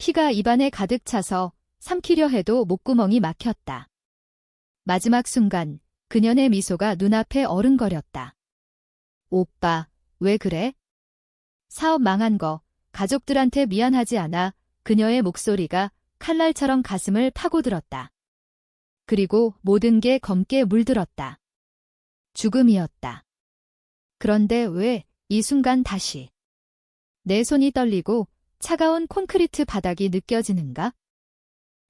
피가 입안에 가득 차서 삼키려 해도 목구멍이 막혔다. 마지막 순간 그녀의 미소가 눈앞에 어른거렸다. 오빠, 왜 그래? 사업 망한 거 가족들한테 미안하지 않아? 그녀의 목소리가 칼날처럼 가슴을 파고들었다. 그리고 모든 게 검게 물들었다. 죽음이었다. 그런데 왜 이 순간 다시 내 손이 떨리고 차가운 콘크리트 바닥이 느껴지는가?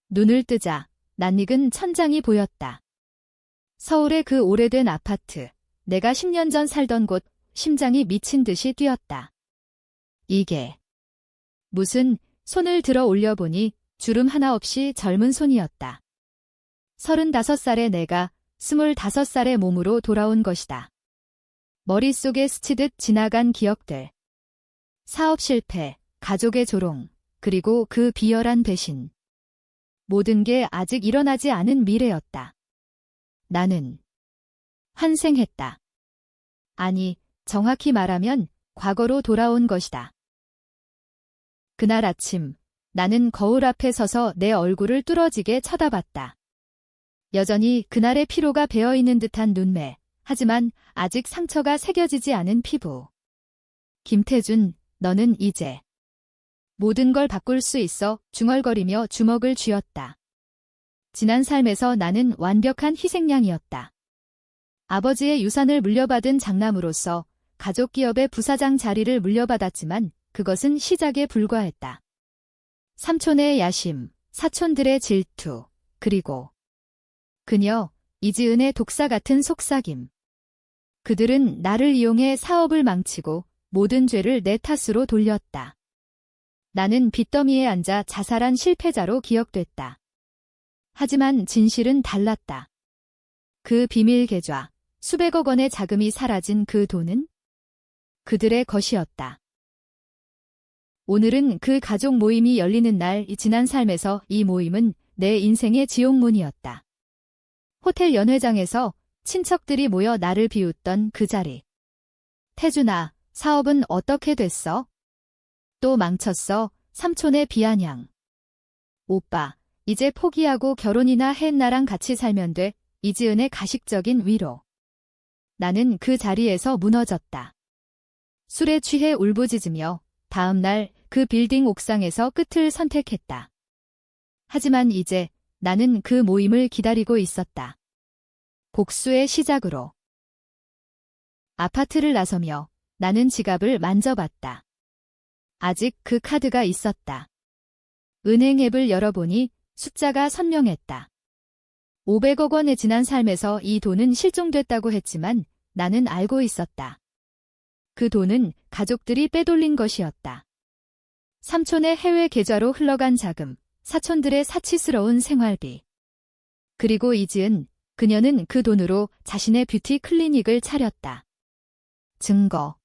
눈을 뜨자 낯익은 천장이 보였다. 서울의 그 오래된 아파트, 내가 10년 전 살던 곳, 심장이 미친 듯이 뛰었다. 이게 무슨, 손을 들어 올려보니 주름 하나 없이 젊은 손이었다. 35살의 내가 25살의 몸으로 돌아온 것이다. 머릿속에 스치듯 지나간 기억들. 사업 실패, 가족의 조롱, 그리고 그 비열한 배신. 모든 게 아직 일어나지 않은 미래였다. 나는 환생했다. 아니, 정확히 말하면 과거로 돌아온 것이다. 그날 아침, 나는 거울 앞에 서서 내 얼굴을 뚫어지게 쳐다봤다. 여전히 그날의 피로가 배어있는 듯한 눈매, 하지만 아직 상처가 새겨지지 않은 피부. 김태준, 너는 이제 모든 걸 바꿀 수 있어. 중얼거리며 주먹을 쥐었다. 지난 삶에서 나는 완벽한 희생양이었다. 아버지의 유산을 물려받은 장남으로서 가족 기업의 부사장 자리를 물려받았지만 그것은 시작에 불과했다. 삼촌의 야심, 사촌들의 질투, 그리고 그녀, 이지은의 독사 같은 속삭임. 그들은 나를 이용해 사업을 망치고 모든 죄를 내 탓으로 돌렸다. 나는 빚더미에 앉아 자살한 실패자로 기억됐다. 하지만 진실은 달랐다. 그 비밀 계좌, 수백억 원의 자금이 사라진 그 돈은 그들의 것이었다. 오늘은 그 가족 모임이 열리는 날, 지난 삶에서 이 모임은 내 인생의 지옥문이었다. 호텔 연회장에서 친척들이 모여 나를 비웃던 그 자리. 태준아, 사업은 어떻게 됐어? 또 망쳤어. 삼촌의 비아냥. 오빠, 이제 포기하고 결혼이나 해. 나랑 같이 살면 돼. 이지은의 가식적인 위로. 나는 그 자리에서 무너졌다. 술에 취해 울부짖으며 다음 날 그 빌딩 옥상에서 끝을 선택했다. 하지만 이제 나는 그 모임을 기다리고 있었다. 복수의 시작으로. 아파트를 나서며 나는 지갑을 만져봤다. 아직 그 카드가 있었다. 은행 앱을 열어보니 숫자가 선명했다. 500억 원의 지난 삶에서 이 돈은 실종됐다고 했지만 나는 알고 있었다. 그 돈은 가족들이 빼돌린 것이었다. 삼촌의 해외 계좌로 흘러간 자금, 사촌들의 사치스러운 생활비. 그리고 이지은, 그녀는 그 돈으로 자신의 뷰티 클리닉을 차렸다. 증거.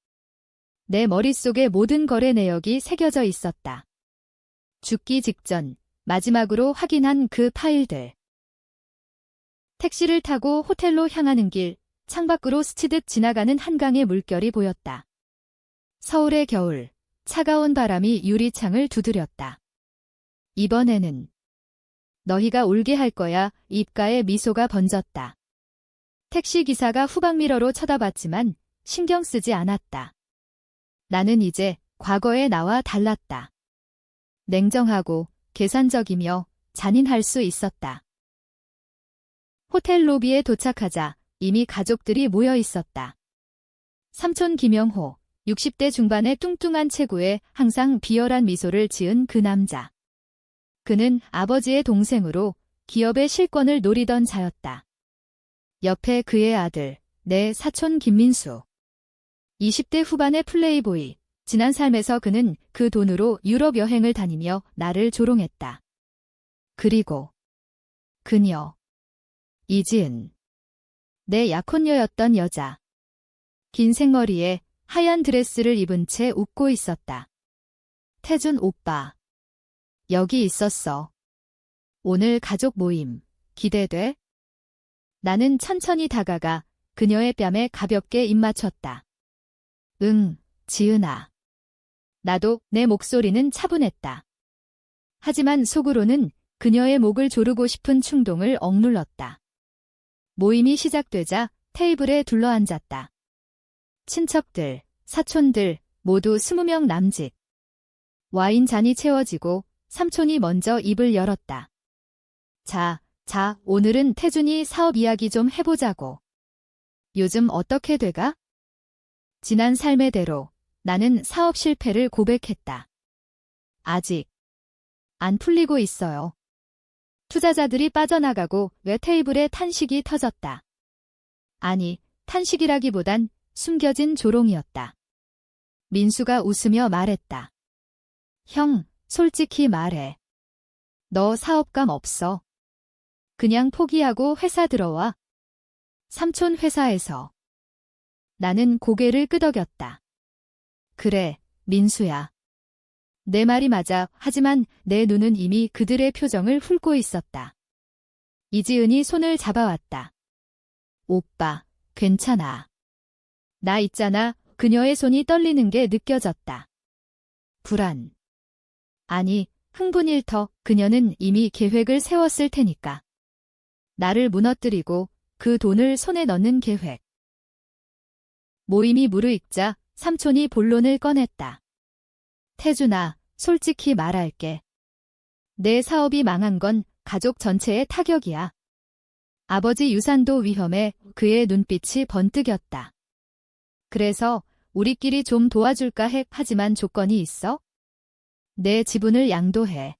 내 머릿속에 모든 거래 내역이 새겨져 있었다. 죽기 직전 마지막으로 확인한 그 파일들. 택시를 타고 호텔로 향하는 길, 창밖으로 스치듯 지나가는 한강의 물결이 보였다. 서울의 겨울, 차가운 바람이 유리창을 두드렸다. 이번에는 너희가 울게 할 거야. 입가에 미소가 번졌다. 택시기사가 후방미러로 쳐다봤지만 신경 쓰지 않았다. 나는 이제 과거의 나와 달랐다. 냉정하고 계산적이며 잔인할 수 있었다. 호텔 로비에 도착하자 이미 가족들이 모여 있었다. 삼촌 김영호, 60대 중반의 뚱뚱한 체구에 항상 비열한 미소를 지은 그 남자. 그는 아버지의 동생으로 기업의 실권을 노리던 자였다. 옆에 그의 아들, 내 사촌 김민수. 20대 후반의 플레이보이. 지난 삶에서 그는 그 돈으로 유럽 여행을 다니며 나를 조롱했다. 그리고 그녀. 이지은. 내 약혼녀였던 여자. 긴 생머리에 하얀 드레스를 입은 채 웃고 있었다. 태준 오빠. 여기 있었어. 오늘 가족 모임 기대돼? 나는 천천히 다가가 그녀의 뺨에 가볍게 입 맞췄다. 응, 지은아. 나도. 내 목소리는 차분했다. 하지만 속으로는 그녀의 목을 조르고 싶은 충동을 억눌렀다. 모임이 시작되자 테이블에 둘러앉았다. 친척들, 사촌들 모두 20명 남짓. 와인 잔이 채워지고 삼촌이 먼저 입을 열었다. 자, 오늘은 태준이 사업 이야기 좀 해보자고. 요즘 어떻게 돼가? 지난 삶의대로 나는 사업 실패를 고백했다. 아직 안 풀리고 있어요. 투자자들이 빠져나가고 왜 테이블에 탄식이 터졌다. 아니, 탄식이라기보단 숨겨진 조롱이었다. 민수가 웃으며 말했다. 형, 솔직히 말해. 너 사업감 없어. 그냥 포기하고 회사 들어와. 삼촌 회사에서. 나는 고개를 끄덕였다. 그래, 민수야. 내 말이 맞아. 하지만 내 눈은 이미 그들의 표정을 훑고 있었다. 이지은이 손을 잡아왔다. 오빠, 괜찮아. 나 있잖아. 그녀의 손이 떨리는 게 느껴졌다. 불안. 아니, 흥분일 터. 그녀는 이미 계획을 세웠을 테니까. 나를 무너뜨리고 그 돈을 손에 넣는 계획. 모임이 무르익자 삼촌이 본론을 꺼냈다. 태준아, 솔직히 말할게. 내 사업이 망한 건 가족 전체의 타격이야. 아버지 유산도 위험해. 그의 눈빛이 번뜩였다. 그래서 우리끼리 좀 도와줄까 해. 하지만 조건이 있어? 내 지분을 양도해.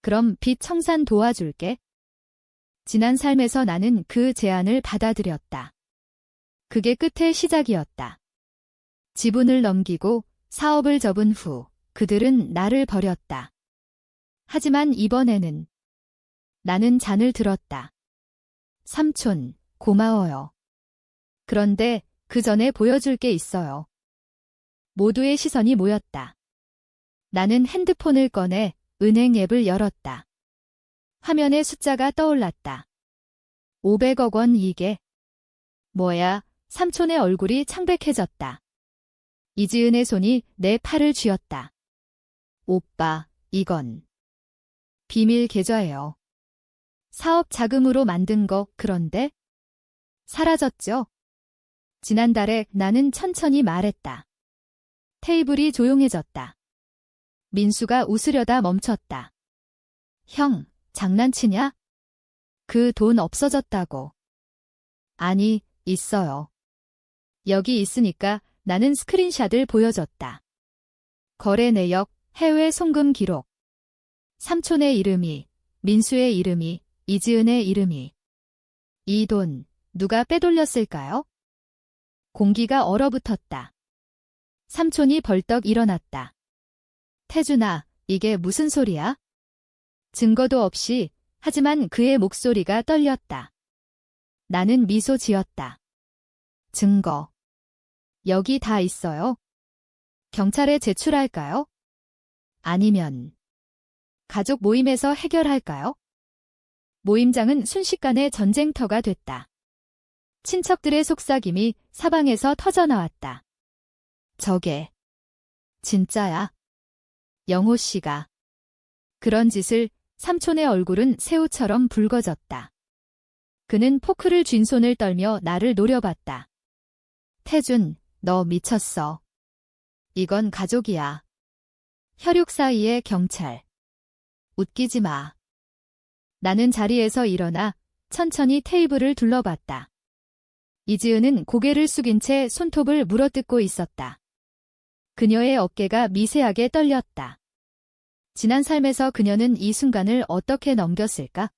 그럼 빚 청산 도와줄게. 지난 삶에서 나는 그 제안을 받아들였다. 그게 끝의 시작이었다. 지분을 넘기고 사업을 접은 후 그들은 나를 버렸다. 하지만 이번에는 나는 잔을 들었다. 삼촌, 고마워요. 그런데 그 전에 보여줄 게 있어요. 모두의 시선이 모였다. 나는 핸드폰을 꺼내 은행 앱을 열었다. 화면에 숫자가 떠올랐다. 500억 원 이게. 뭐야, 삼촌의 얼굴이 창백해졌다. 이지은의 손이 내 팔을 쥐었다. 오빠, 이건 비밀 계좌예요. 사업 자금으로 만든 거. 그런데 사라졌죠? 지난달에. 나는 천천히 말했다. 테이블이 조용해졌다. 민수가 웃으려다 멈췄다. 형, 장난치냐? 그 돈 없어졌다고. 아니, 있어요. 여기 있으니까. 나는 스크린샷을 보여줬다. 거래 내역, 해외 송금 기록. 삼촌의 이름이, 민수의 이름이, 이지은의 이름이. 이 돈 누가 빼돌렸을까요? 공기가 얼어붙었다. 삼촌이 벌떡 일어났다. 태준아, 이게 무슨 소리야? 증거도 없이. 하지만 그의 목소리가 떨렸다. 나는 미소 지었다. 증거. 여기 다 있어요. 경찰에 제출할까요? 아니면 가족 모임에서 해결할까요? 모임장은 순식간에 전쟁터가 됐다. 친척들의 속삭임이 사방에서 터져나왔다. 저게 진짜야. 영호 씨가 그런 짓을. 삼촌의 얼굴은 새우처럼 붉어졌다. 그는 포크를 쥔 손을 떨며 나를 노려봤다. 태준, 너 미쳤어. 이건 가족이야. 혈육 사이의 경찰. 웃기지 마. 나는 자리에서 일어나 천천히 테이블을 둘러봤다. 이지은은 고개를 숙인 채 손톱을 물어뜯고 있었다. 그녀의 어깨가 미세하게 떨렸다. 지난 삶에서 그녀는 이 순간을 어떻게 넘겼을까?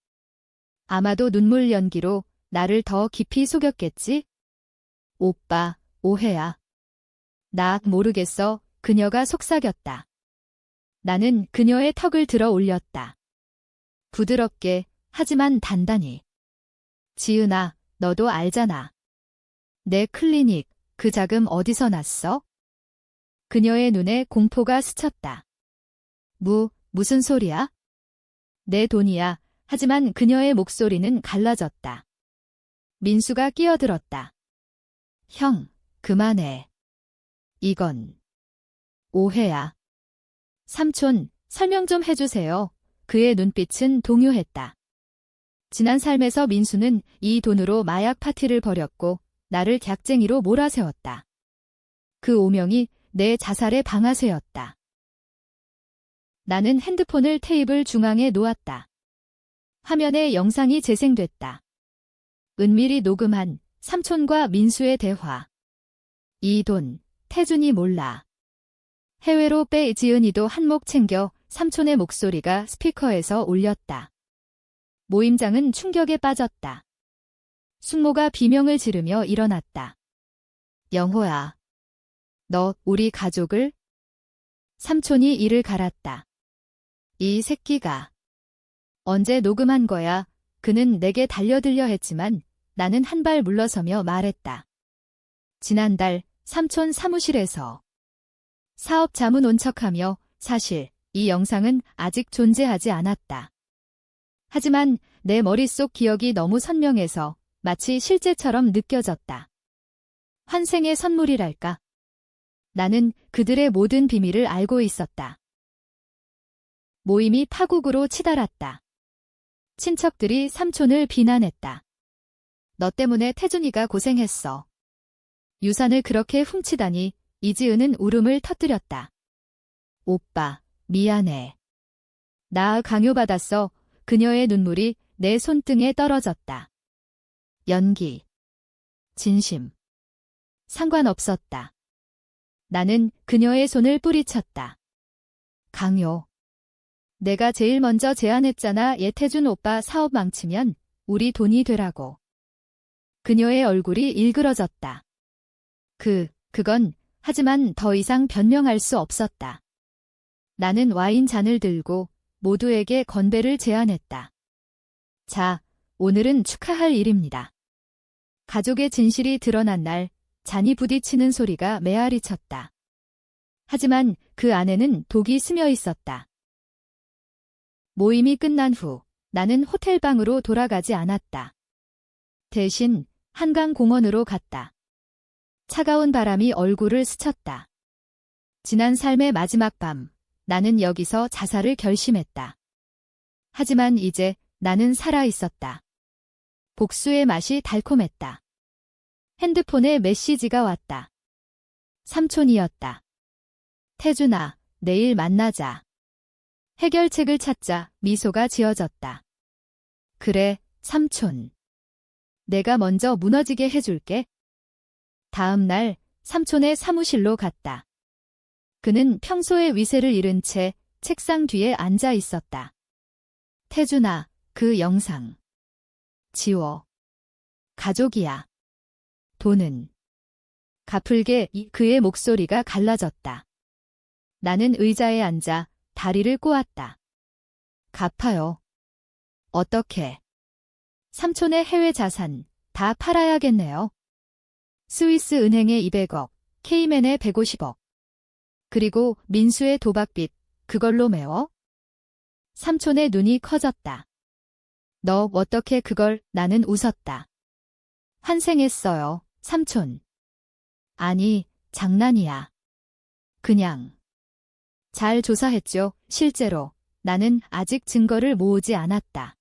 아마도 눈물 연기로 나를 더 깊이 속였겠지? 오빠, 오해야. 나 모르겠어. 그녀가 속삭였다. 나는 그녀의 턱을 들어 올렸다. 부드럽게, 하지만 단단히. 지은아, 너도 알잖아. 내 클리닉, 그 자금 어디서 났어? 그녀의 눈에 공포가 스쳤다. 무슨 소리야? 내 돈이야. 하지만 그녀의 목소리는 갈라졌다. 민수가 끼어들었다. 형, 그만해. 이건 오해야. 삼촌, 설명 좀 해주세요. 그의 눈빛은 동요했다. 지난 삶에서 민수는 이 돈으로 마약 파티를 벌였고 나를 객쟁이로 몰아세웠다. 그 오명이 내 자살의 방아쇠였다. 나는 핸드폰을 테이블 중앙에 놓았다. 화면에 영상이 재생됐다. 은밀히 녹음한 삼촌과 민수의 대화. 이 돈, 태준이 몰라. 해외로 빼 지은이도 한몫 챙겨 삼촌의 목소리가 스피커에서 울렸다. 모임장은 충격에 빠졌다. 숙모가 비명을 지르며 일어났다. 영호야. 너 우리 가족을? 삼촌이 이를 갈았다. 이 새끼가. 언제 녹음한 거야? 그는 내게 달려들려 했지만 나는 한 발 물러서며 말했다. 지난달 삼촌 사무실에서. 사업 자문 온 척하며 사실 이 영상은 아직 존재하지 않았다. 하지만 내 머릿속 기억이 너무 선명해서 마치 실제처럼 느껴졌다. 환생의 선물이랄까. 나는 그들의 모든 비밀을 알고 있었다. 모임이 파국으로 치달았다. 친척들이 삼촌을 비난했다. 너 때문에 태준이가 고생했어. 유산을 그렇게 훔치다니. 이지은은 울음을 터뜨렸다. 오빠, 미안해. 나 강요받았어. 그녀의 눈물이 내 손등에 떨어졌다. 연기. 진심. 상관없었다. 나는 그녀의 손을 뿌리쳤다. 강요. 내가 제일 먼저 제안했잖아. 예태준 오빠 사업 망치면 우리 돈이 되라고. 그녀의 얼굴이 일그러졌다. 그건 하지만 더 이상 변명할 수 없었다. 나는 와인 잔을 들고 모두에게 건배를 제안했다. 자, 오늘은 축하할 일입니다. 가족의 진실이 드러난 날 잔이 부딪히는 소리가 메아리 쳤다. 하지만 그 안에는 독이 스며 있었다. 모임이 끝난 후 나는 호텔방으로 돌아가지 않았다. 대신 한강공원으로 갔다. 차가운 바람이 얼굴을 스쳤다. 지난 삶의 마지막 밤, 나는 여기서 자살을 결심했다. 하지만 이제 나는 살아있었다. 복수의 맛이 달콤했다. 핸드폰에 메시지가 왔다. 삼촌이었다. 태준아, 내일 만나자. 해결책을 찾자. 미소가 지어졌다. 그래, 삼촌. 내가 먼저 무너지게 해줄게. 다음 날 삼촌의 사무실로 갔다. 그는 평소의 위세를 잃은 채 책상 뒤에 앉아 있었다. 태준아, 그 영상. 지워. 가족이야. 돈은. 가풀게 그의 목소리가 갈라졌다. 나는 의자에 앉아 다리를 꼬았다. 갚아요. 어떻게? 삼촌의 해외 자산 다 팔아야겠네요. 스위스 은행에 200억, 케이맨에 150억. 그리고 민수의 도박빚, 그걸로 메워? 삼촌의 눈이 커졌다. 너 어떻게 그걸? 나는 웃었다. 환생했어요, 삼촌. 아니, 장난이야. 그냥. 잘 조사했죠, 실제로. 나는 아직 증거를 모으지 않았다.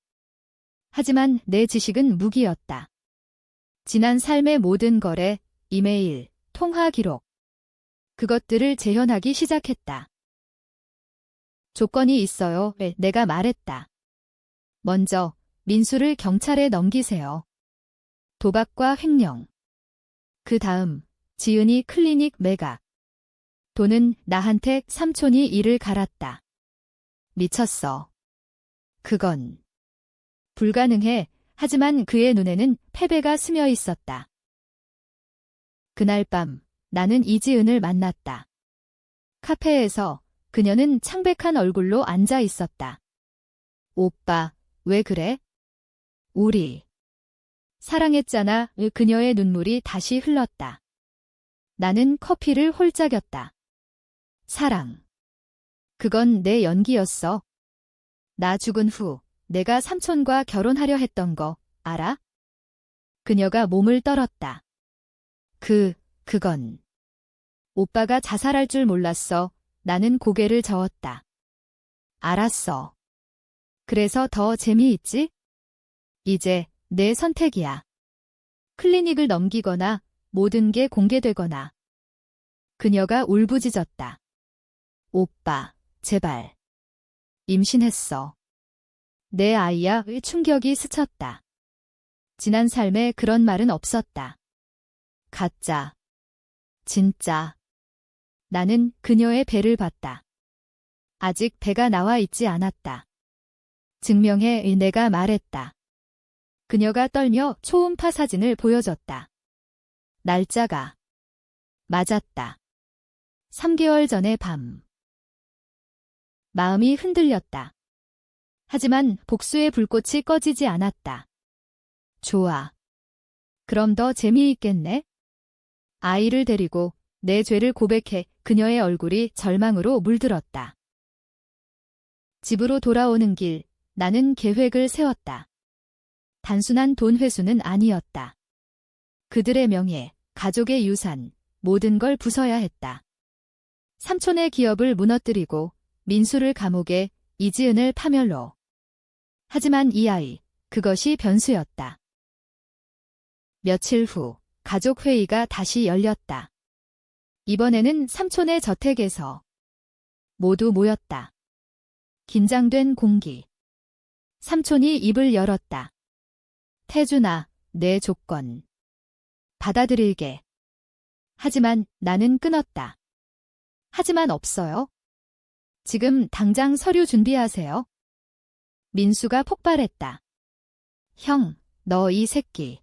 하지만 내 지식은 무기였다. 지난 삶의 모든 거래, 이메일, 통화 기록. 그것들을 재현하기 시작했다. 조건이 있어요. 내가 말했다. 먼저 민수를 경찰에 넘기세요. 도박과 횡령. 그 다음 지은이 클리닉 매각. 돈은 나한테 삼촌이 이를 갈았다. 미쳤어. 그건 불가능해. 하지만 그의 눈에는 패배가 스며 있었다. 그날 밤 나는 이지은을 만났다. 카페에서 그녀는 창백한 얼굴로 앉아 있었다. 오빠, 왜 그래? 우리 사랑했잖아. 그녀의 눈물이 다시 흘렀다. 나는 커피를 홀짝였다. 사랑. 그건 내 연기였어. 나 죽은 후 내가 삼촌과 결혼하려 했던 거 알아? 그녀가 몸을 떨었다. 그건. 오빠가 자살할 줄 몰랐어. 나는 고개를 저었다. 알았어. 그래서 더 재미있지? 이제 내 선택이야. 클리닉을 넘기거나 모든 게 공개되거나. 그녀가 울부짖었다. 오빠, 제발. 임신했어. 내 아이야의 충격이 스쳤다. 지난 삶에 그런 말은 없었다. 가짜. 진짜. 나는 그녀의 배를 봤다. 아직 배가 나와 있지 않았다. 증명해 내가 말했다. 그녀가 떨며 초음파 사진을 보여줬다. 날짜가 맞았다. 3개월 전의 밤. 마음이 흔들렸다. 하지만 복수의 불꽃이 꺼지지 않았다. 좋아. 그럼 더 재미있겠네? 아이를 데리고 내 죄를 고백해. 그녀의 얼굴이 절망으로 물들었다. 집으로 돌아오는 길, 나는 계획을 세웠다. 단순한 돈 회수는 아니었다. 그들의 명예, 가족의 유산, 모든 걸 부숴야 했다. 삼촌의 기업을 무너뜨리고 민수를 감옥에, 이지은을 파멸로. 하지만 이 아이, 그것이 변수였다. 며칠 후 가족 회의가 다시 열렸다. 이번에는 삼촌의 저택에서 모두 모였다. 긴장된 공기. 삼촌이 입을 열었다. 태준아, 내 조건. 받아들일게. 하지만 나는 끊었다. 하지만 없어요. 지금 당장 서류 준비하세요. 민수가 폭발했다. 형, 너 이 새끼.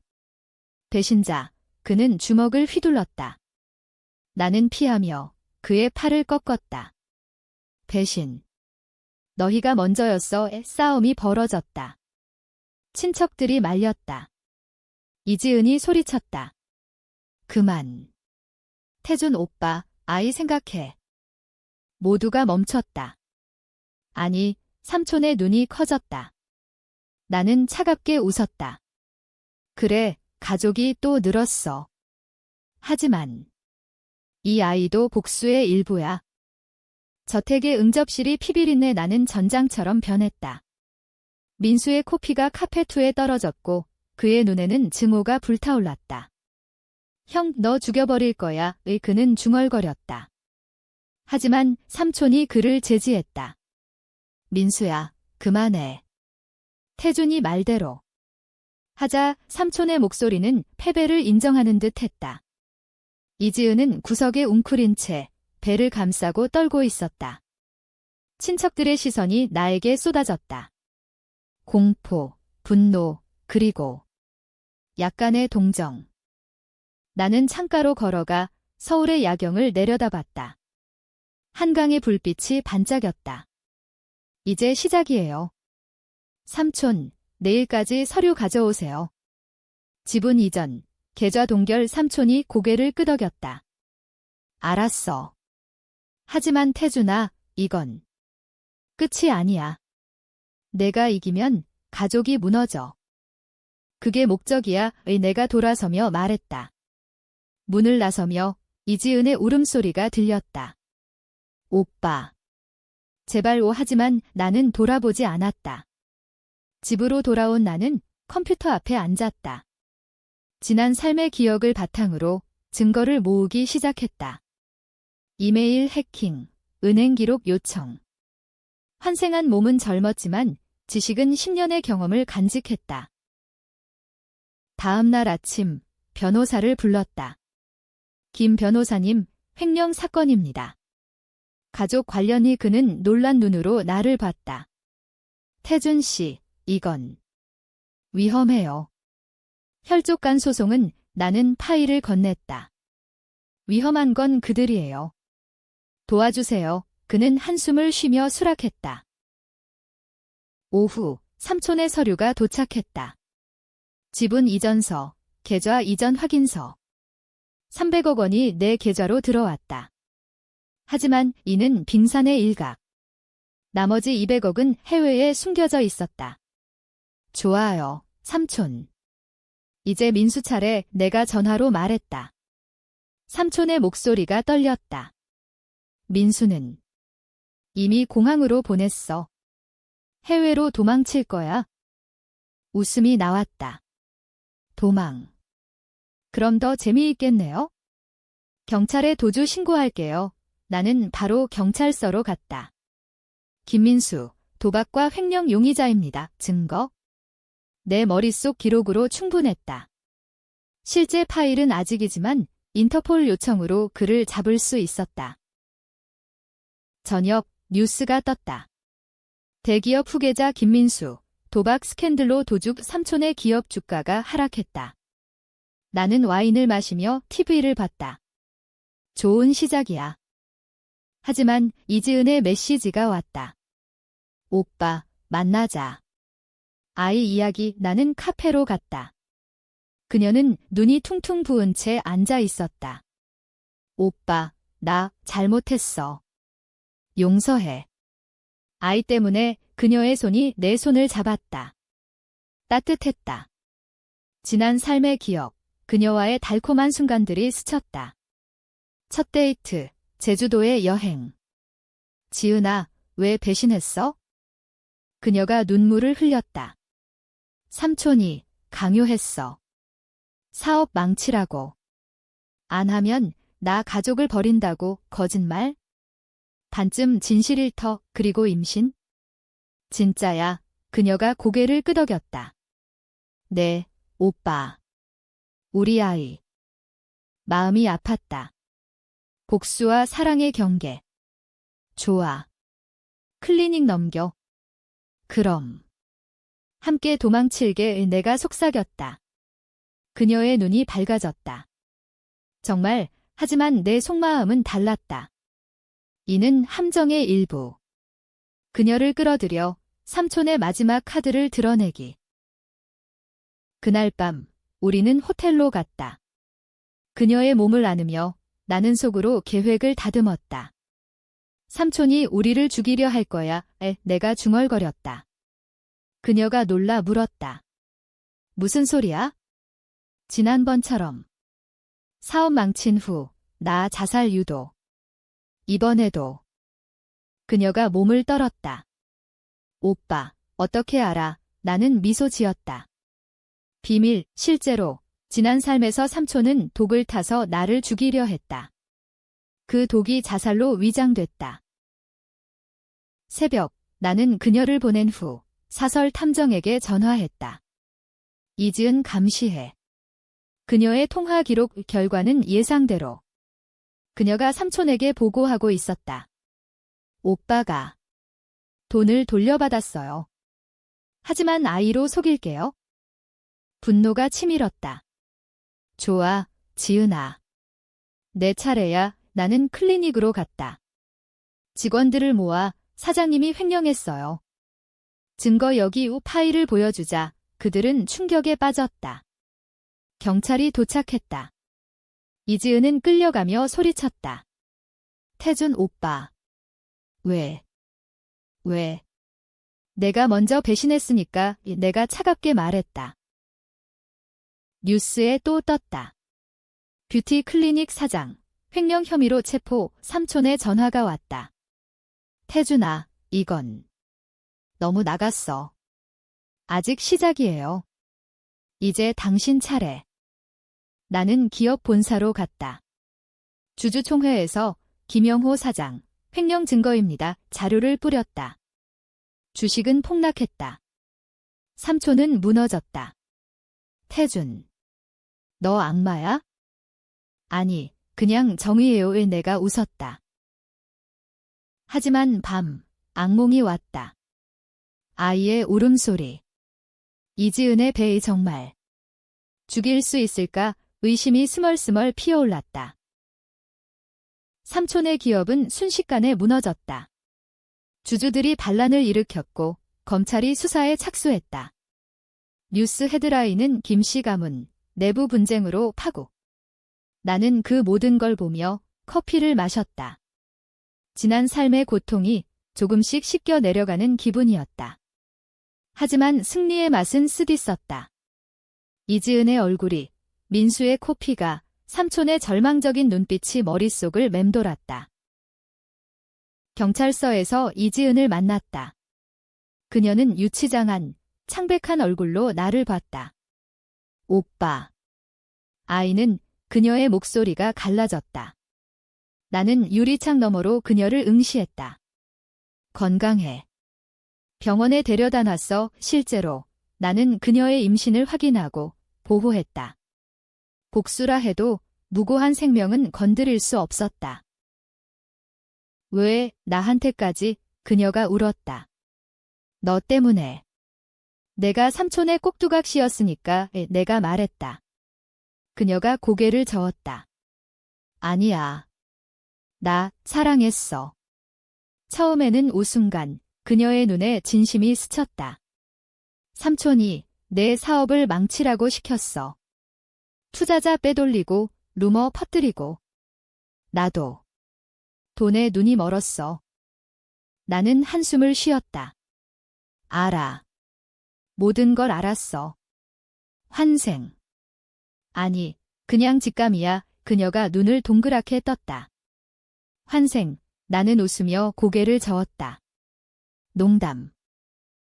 배신자. 그는 주먹을 휘둘렀다. 나는 피하며 그의 팔을 꺾었다. 배신. 너희가 먼저였어. 싸움이 벌어졌다. 친척들이 말렸다. 이지은이 소리쳤다. 그만. 태준 오빠, 아이 생각해. 모두가 멈췄다. 아니, 삼촌의 눈이 커졌다. 나는 차갑게 웃었다. 그래, 가족이 또 늘었어. 하지만 이 아이도 복수의 일부야. 저택의 응접실이 피비린내 나는 전장처럼 변했다. 민수의 코피가 카페 위에 떨어졌고 그의 눈에는 증오가 불타올랐다. 형, 너 죽여버릴 거야. 그는 중얼거렸다. 하지만 삼촌이 그를 제지했다. 민수야, 그만해. 태준이 말대로. 하자 삼촌의 목소리는 패배를 인정하는 듯 했다. 이지은은 구석에 웅크린 채 배를 감싸고 떨고 있었다. 친척들의 시선이 나에게 쏟아졌다. 공포, 분노, 그리고 약간의 동정. 나는 창가로 걸어가 서울의 야경을 내려다봤다. 한강의 불빛이 반짝였다. 이제 시작이에요. 삼촌, 내일까지 서류 가져오세요. 지분 이전, 계좌 동결. 삼촌이 고개를 끄덕였다. 알았어. 하지만 태준아, 이건 끝이 아니야. 내가 이기면 가족이 무너져. 그게 목적이야. 내가 돌아서며 말했다. 문을 나서며 이지은의 울음소리가 들렸다. 오빠. 제발 오. 하지만 나는 돌아보지 않았다. 집으로 돌아온 나는 컴퓨터 앞에 앉았다. 지난 삶의 기억을 바탕으로 증거를 모으기 시작했다. 이메일 해킹, 은행 기록 요청. 환생한 몸은 젊었지만 지식은 10년의 경험을 간직했다. 다음 날 아침 변호사를 불렀다. 김 변호사님, 횡령 사건입니다. 가족 관련이. 그는 놀란 눈으로 나를 봤다. 태준 씨, 이건 위험해요. 혈족간 소송은. 나는 파일을 건넸다. 위험한 건 그들이에요. 도와주세요. 그는 한숨을 쉬며 수락했다. 오후, 삼촌의 서류가 도착했다. 지분 이전서, 계좌 이전 확인서. 300억 원이 내 계좌로 들어왔다. 하지만 이는 빙산의 일각. 나머지 200억은 해외에 숨겨져 있었다. 좋아요, 삼촌. 이제 민수 차례. 내가 전화로 말했다. 삼촌의 목소리가 떨렸다. 민수는 이미 공항으로 보냈어. 해외로 도망칠 거야. 웃음이 나왔다. 도망. 그럼 더 재미있겠네요? 경찰에 도주 신고할게요. 나는 바로 경찰서로 갔다. 김민수, 도박과 횡령 용의자입니다. 증거? 내 머릿속 기록으로 충분했다. 실제 파일은 아직이지만 인터폴 요청으로 그를 잡을 수 있었다. 저녁 뉴스가 떴다. 대기업 후계자 김민수, 도박 스캔들로 도죽 삼촌의 기업 주가가 하락했다. 나는 와인을 마시며 TV를 봤다. 좋은 시작이야. 하지만 이지은의 메시지가 왔다. 오빠, 만나자. 아이 이야기. 나는 카페로 갔다. 그녀는 눈이 퉁퉁 부은 채 앉아 있었다. 오빠, 나 잘못했어. 용서해. 아이 때문에 그녀의 손이 내 손을 잡았다. 따뜻했다. 지난 삶의 기억, 그녀와의 달콤한 순간들이 스쳤다. 첫 데이트, 제주도의 여행. 지은아, 왜 배신했어? 그녀가 눈물을 흘렸다. 삼촌이 강요했어. 사업 망치라고. 안 하면 나 가족을 버린다고. 거짓말? 반쯤 진실일터. 그리고 임신? 진짜야. 그녀가 고개를 끄덕였다. 네, 오빠. 우리 아이. 마음이 아팠다. 복수와 사랑의 경계. 좋아. 클리닉 넘겨. 그럼. 함께 도망칠게. 내가 속삭였다. 그녀의 눈이 밝아졌다. 정말, 하지만 내 속마음은 달랐다. 이는 함정의 일부. 그녀를 끌어들여 삼촌의 마지막 카드를 드러내기. 그날 밤, 우리는 호텔로 갔다. 그녀의 몸을 안으며 나는 속으로 계획을 다듬었다. 삼촌이 우리를 죽이려 할 거야. 내가 중얼거렸다. 그녀가 놀라 물었다. 무슨 소리야? 지난번처럼. 사업 망친 후, 나 자살 유도. 이번에도. 그녀가 몸을 떨었다. 오빠, 어떻게 알아? 나는 미소 지었다. 비밀, 실제로. 지난 삶에서 삼촌은 독을 타서 나를 죽이려 했다. 그 독이 자살로 위장됐다. 새벽, 나는 그녀를 보낸 후 사설 탐정에게 전화했다. 이지은 감시해. 그녀의 통화 기록 결과는 예상대로. 그녀가 삼촌에게 보고하고 있었다. 오빠가 돈을 돌려받았어요. 하지만 아이로 속일게요. 분노가 치밀었다. 좋아, 지은아. 내 차례야. 나는 클리닉으로 갔다. 직원들을 모아 사장님이 횡령했어요. 증거 여기. 파일을 보여주자. 그들은 충격에 빠졌다. 경찰이 도착했다. 이지은은 끌려가며 소리쳤다. 태준 오빠. 왜? 내가 먼저 배신했으니까. 내가 차갑게 말했다. 뉴스에 또 떴다. 뷰티 클리닉 사장, 횡령 혐의로 체포. 삼촌의 전화가 왔다. 태준아, 이건 너무 나갔어. 아직 시작이에요. 이제 당신 차례. 나는 기업 본사로 갔다. 주주총회에서 김영호 사장, 횡령 증거입니다. 자료를 뿌렸다. 주식은 폭락했다. 삼촌은 무너졌다. 태준. 너 악마야? 아니, 그냥 정의예요. 내가 웃었다. 하지만 밤, 악몽이 왔다. 아이의 울음소리. 이지은의 배에 정말 죽일 수 있을까? 의심이 스멀스멀 피어올랐다. 삼촌의 기업은 순식간에 무너졌다. 주주들이 반란을 일으켰고 검찰이 수사에 착수했다. 뉴스 헤드라인은 김씨 가문, 내부 분쟁으로 파국. 나는 그 모든 걸 보며 커피를 마셨다. 지난 삶의 고통이 조금씩 씻겨 내려가는 기분이었다. 하지만 승리의 맛은 쓰디썼다. 이지은의 얼굴이, 민수의 코피가, 삼촌의 절망적인 눈빛이 머릿속을 맴돌았다. 경찰서에서 이지은을 만났다. 그녀는 유치장한, 창백한 얼굴로 나를 봤다. 오빠. 아이는 그녀의 목소리가 갈라졌다. 나는 유리창 너머로 그녀를 응시했다. 건강해. 병원에 데려다 놨어. 실제로 나는 그녀의 임신을 확인하고 보호했다. 복수라 해도 무고한 생명은 건드릴 수 없었다. 왜 나한테까지? 그녀가 울었다. 너 때문에. 내가 삼촌의 꼭두각시였으니까. 내가 말했다. 그녀가 고개를 저었다. 아니야. 나 사랑했어. 처음에는 웃음간 그녀의 눈에 진심이 스쳤다. 삼촌이 내 사업을 망치라고 시켰어. 투자자 빼돌리고 루머 퍼뜨리고. 나도. 돈에 눈이 멀었어. 나는 한숨을 쉬었다. 알아. 모든 걸 알았어. 환생. 아니, 그냥 직감이야. 그녀가 눈을 동그랗게 떴다. 환생. 나는 웃으며 고개를 저었다. 농담.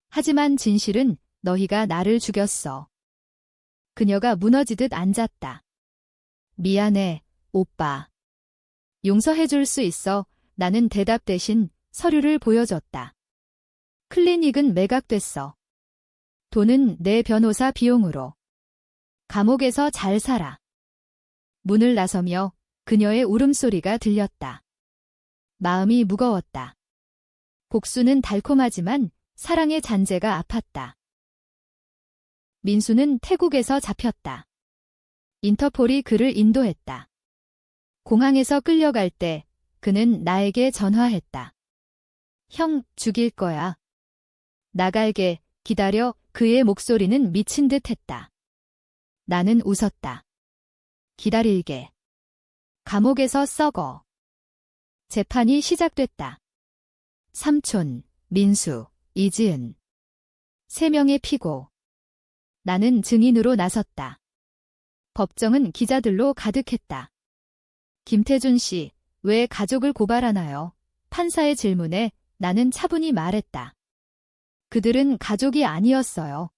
하지만 진실은 너희가 나를 죽였어. 그녀가 무너지듯 앉았다. 미안해, 오빠. 용서해줄 수 있어. 나는 대답 대신 서류를 보여줬다. 클리닉은 매각됐어. 돈은 내 변호사 비용으로. 감옥에서 잘 살아. 문을 나서며 그녀의 울음소리가 들렸다. 마음이 무거웠다. 복수는 달콤하지만 사랑의 잔재가 아팠다. 민수는 태국에서 잡혔다. 인터폴이 그를 인도했다. 공항에서 끌려갈 때 그는 나에게 전화했다. 형, 죽일 거야. 나갈게, 기다려. 그의 목소리는 미친 듯 했다. 나는 웃었다. 기다릴게. 감옥에서 썩어. 재판이 시작됐다. 삼촌, 민수, 이지은. 3명의 피고. 나는 증인으로 나섰다. 법정은 기자들로 가득했다. 김태준 씨, 왜 가족을 고발하나요? 판사의 질문에 나는 차분히 말했다. 그들은 가족이 아니었어요.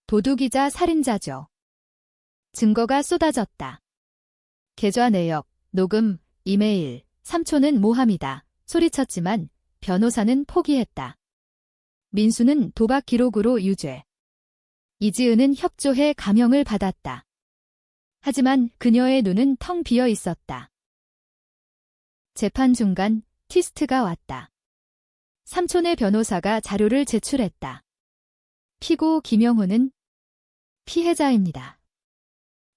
도둑이자 살인자죠. 증거가 쏟아졌다. 계좌 내역, 녹음, 이메일, 삼촌은 모함이다. 소리쳤지만 변호사는 포기했다. 민수는 도박 기록으로 유죄. 이지은은 협조해 감형을 받았다. 하지만 그녀의 눈은 텅 비어 있었다. 재판 중간 티스트가 왔다. 삼촌의 변호사가 자료를 제출했다. 피고 김영호는 피해자입니다.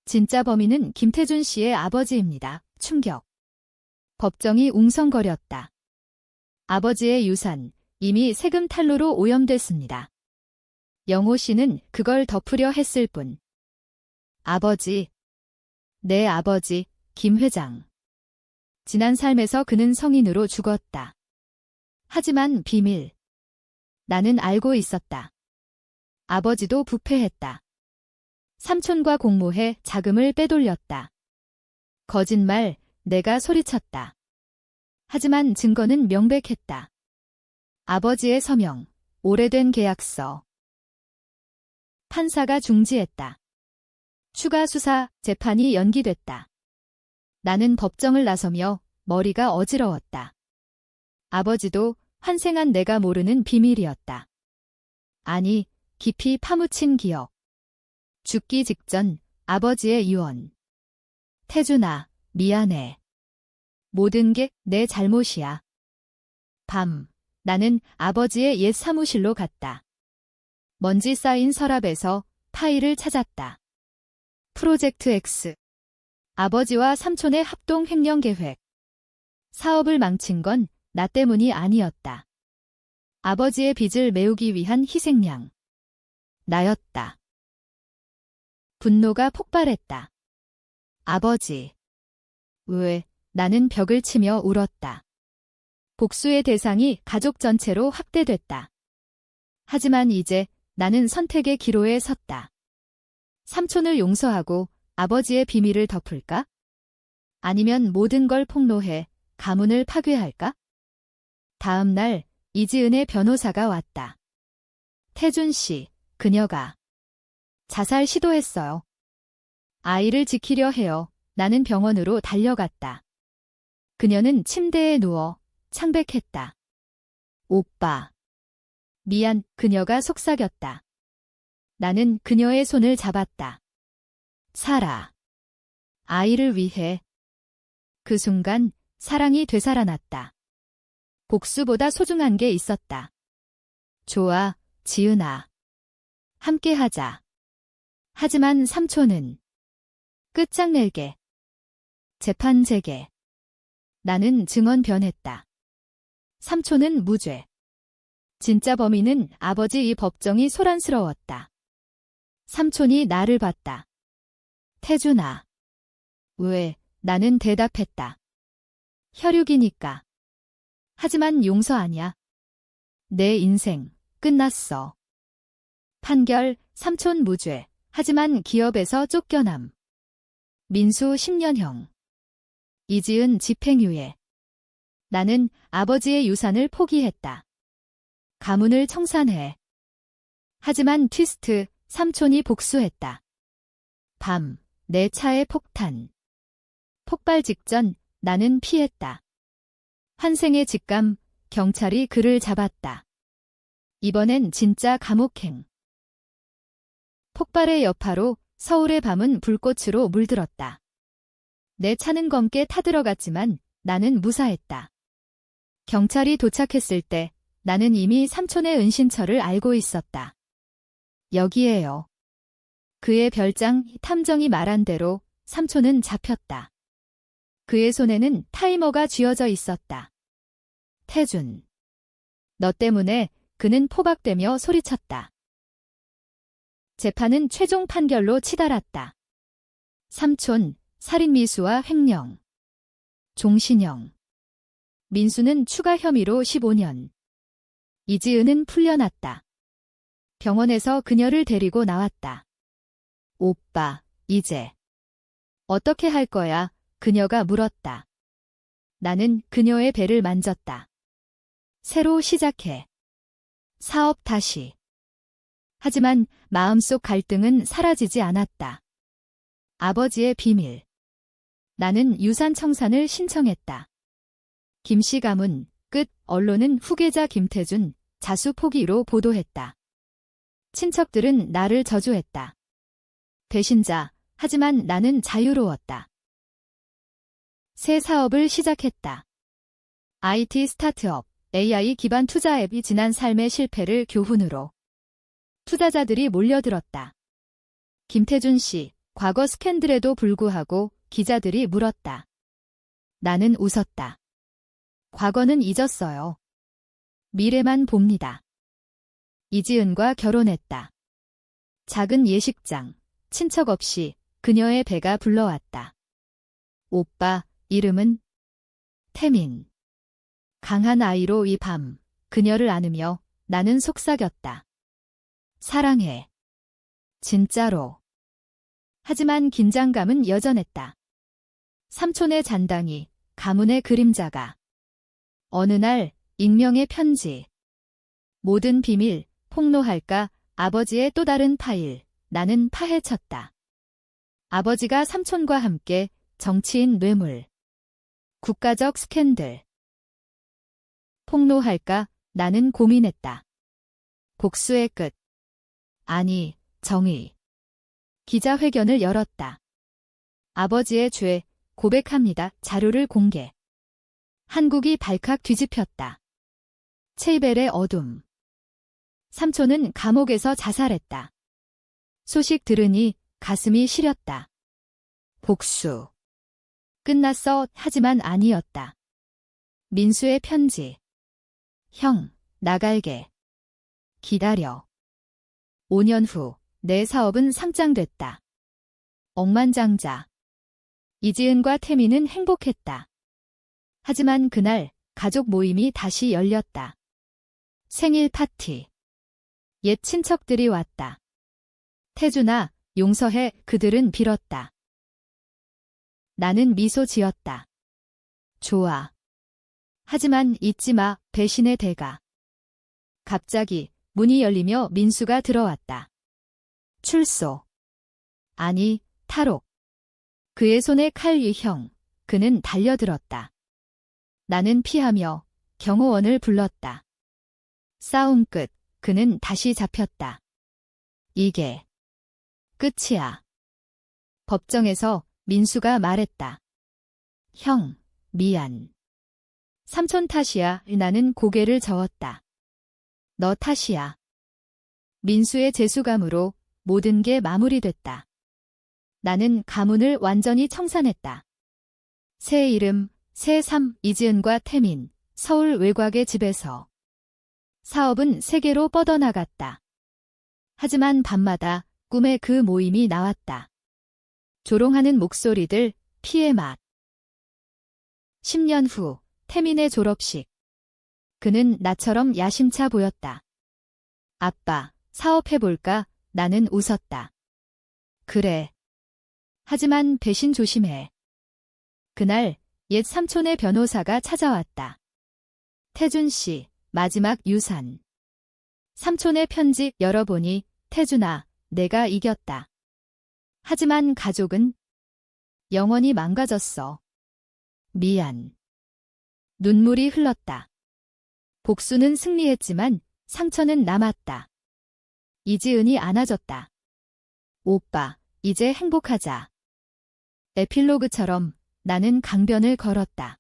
진짜 범인은 김태준 씨의 아버지입니다. 충격. 법정이 웅성거렸다. 아버지의 유산, 이미 세금 탈루로 오염됐습니다. 영호 씨는 그걸 덮으려 했을 뿐. 아버지. 내 아버지, 김 회장. 지난 삶에서 그는 성인으로 죽었다. 하지만 비밀. 나는 알고 있었다. 아버지도 부패했다. 삼촌과 공모해 자금을 빼돌렸다. 거짓말, 내가 소리쳤다. 하지만 증거는 명백했다. 아버지의 서명, 오래된 계약서. 판사가 중지했다. 추가 수사, 재판이 연기됐다. 나는 법정을 나서며 머리가 어지러웠다. 아버지도 환생한 내가 모르는 비밀이었다. 아니, 깊이 파묻힌 기억. 죽기 직전 아버지의 유언. 태준아, 미안해. 모든 게 내 잘못이야. 밤, 나는 아버지의 옛 사무실로 갔다. 먼지 쌓인 서랍에서 파일을 찾았다. 프로젝트 X. 아버지와 삼촌의 합동 횡령 계획. 사업을 망친 건 나 때문이 아니었다. 아버지의 빚을 메우기 위한 희생양. 나였다. 분노가 폭발했다. 아버지. 왜? 나는 벽을 치며 울었다. 복수의 대상이 가족 전체로 확대됐다. 하지만 이제 나는 선택의 기로에 섰다. 삼촌을 용서하고 아버지의 비밀을 덮을까? 아니면 모든 걸 폭로해 가문을 파괴할까? 다음 날 이지은의 변호사가 왔다. 태준 씨, 그녀가 자살 시도했어요. 아이를 지키려 해요. 나는 병원으로 달려갔다. 그녀는 침대에 누워 창백했다. 오빠. 미안, 그녀가 속삭였다. 나는 그녀의 손을 잡았다. 살아. 아이를 위해. 그 순간 사랑이 되살아났다. 복수보다 소중한 게 있었다. 좋아, 지은아. 함께하자. 하지만 삼촌은 끝장낼게. 재판 재개. 나는 증언 변했다. 삼촌은 무죄. 진짜 범인은 아버지. 이 법정이 소란스러웠다. 삼촌이 나를 봤다. 태준아. 왜? 나는 대답했다. 혈육이니까. 하지만 용서 아니야. 내 인생 끝났어. 판결, 삼촌 무죄. 하지만 기업에서 쫓겨남. 민수 10년형. 이지은 집행유예. 나는 아버지의 유산을 포기했다. 가문을 청산해. 하지만 트위스트, 삼촌이 복수했다. 밤, 내 차에 폭탄. 폭발 직전 나는 피했다. 환생의 직감, 경찰이 그를 잡았다. 이번엔 진짜 감옥행. 폭발의 여파로 서울의 밤은 불꽃으로 물들었다. 내 차는 검게 타들어갔지만 나는 무사했다. 경찰이 도착했을 때 나는 이미 삼촌의 은신처를 알고 있었다. 여기에요. 그의 별장 탐정이 말한 대로 삼촌은 잡혔다. 그의 손에는 타이머가 쥐어져 있었다. 태준. 너 때문에. 그는 포박되며 소리쳤다. 재판은 최종 판결로 치달았다. 삼촌, 살인미수와 횡령. 종신형. 민수는 추가 혐의로 15년. 이지은은 풀려났다. 병원에서 그녀를 데리고 나왔다. 오빠, 이제 어떻게 할 거야? 그녀가 물었다. 나는 그녀의 배를 만졌다. 새로 시작해. 사업 다시. 하지만 마음속 갈등은 사라지지 않았다. 아버지의 비밀. 나는 유산 청산을 신청했다. 김씨 가문, 끝. 언론은 후계자 김태준, 자수 포기로 보도했다. 친척들은 나를 저주했다. 배신자, 하지만 나는 자유로웠다. 새 사업을 시작했다. IT 스타트업, AI 기반 투자 앱이 지난 삶의 실패를 교훈으로. 투자자들이 몰려들었다. 김태준 씨, 과거 스캔들에도 불구하고 기자들이 물었다. 나는 웃었다. 과거는 잊었어요. 미래만 봅니다. 이지은과 결혼했다. 작은 예식장, 친척 없이 그녀의 배가 불러왔다. 오빠, 이름은? 태민. 강한 아이로 이 밤, 그녀를 안으며 나는 속삭였다. 사랑해. 진짜로. 하지만 긴장감은 여전했다. 삼촌의 잔당이, 가문의 그림자가. 어느 날, 익명의 편지. 모든 비밀, 폭로할까? 아버지의 또 다른 파일, 나는 파헤쳤다. 아버지가 삼촌과 함께 정치인 뇌물. 국가적 스캔들. 폭로할까? 나는 고민했다. 복수의 끝. 아니, 정의. 기자회견을 열었다. 아버지의 죄, 고백합니다. 자료를 공개. 한국이 발칵 뒤집혔다. 체이벨의 어둠. 삼촌은 감옥에서 자살했다. 소식 들으니 가슴이 시렸다. 복수. 끝났어. 하지만 아니었다. 민수의 편지. 형, 나갈게. 기다려. 5년 후, 내 사업은 상장됐다. 억만장자. 이지은과 태민은 행복했다. 하지만 그날, 가족 모임이 다시 열렸다. 생일 파티. 옛 친척들이 왔다. 태준아, 용서해. 그들은 빌었다. 나는 미소 지었다. 좋아. 하지만 잊지 마. 배신의 대가. 갑자기 문이 열리며 민수가 들어왔다. 출소. 아니, 탈옥. 그의 손에 칼 유형. 그는 달려들었다. 나는 피하며 경호원을 불렀다. 싸움 끝. 그는 다시 잡혔다. 이게 끝이야. 법정에서 민수가 말했다. 형, 미안. 삼촌 탓이야. 나는 고개를 저었다. 너 탓이야. 민수의 재수감으로 모든 게 마무리됐다. 나는 가문을 완전히 청산했다. 새 이름, 새 삶, 이지은과 태민, 서울 외곽의 집에서. 사업은 세계로 뻗어나갔다. 하지만 밤마다 꿈에 그 모임이 나왔다. 조롱하는 목소리들, 피의 맛. 10년 후, 태민의 졸업식. 그는 나처럼 야심차 보였다. 아빠, 사업해볼까? 나는 웃었다. 그래. 하지만 배신 조심해. 그날 옛 삼촌의 변호사가 찾아왔다. 태준 씨, 마지막 유산. 삼촌의 편지 열어보니, 태준아, 내가 이겼다. 하지만 가족은 영원히 망가졌어. 미안. 눈물이 흘렀다. 복수는 승리했지만 상처는 남았다. 이지은이 안아줬다. 오빠, 이제 행복하자. 에필로그처럼 나는 강변을 걸었다.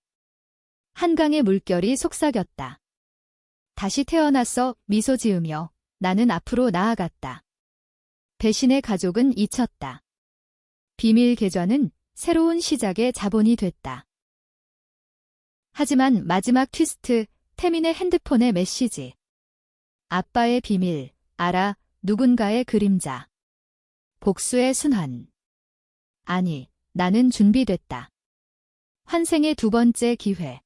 한강의 물결이 속삭였다. 다시 태어났어. 미소 지으며 나는 앞으로 나아갔다. 배신의 가족은 잊혔다. 비밀 계좌는 새로운 시작의 자본이 됐다. 하지만 마지막 퀴스트, 태민의 핸드폰의 메시지. 아빠의 비밀, 알아, 누군가의 그림자. 복수의 순환. 아니, 나는 준비됐다. 환생의 두 번째 기회.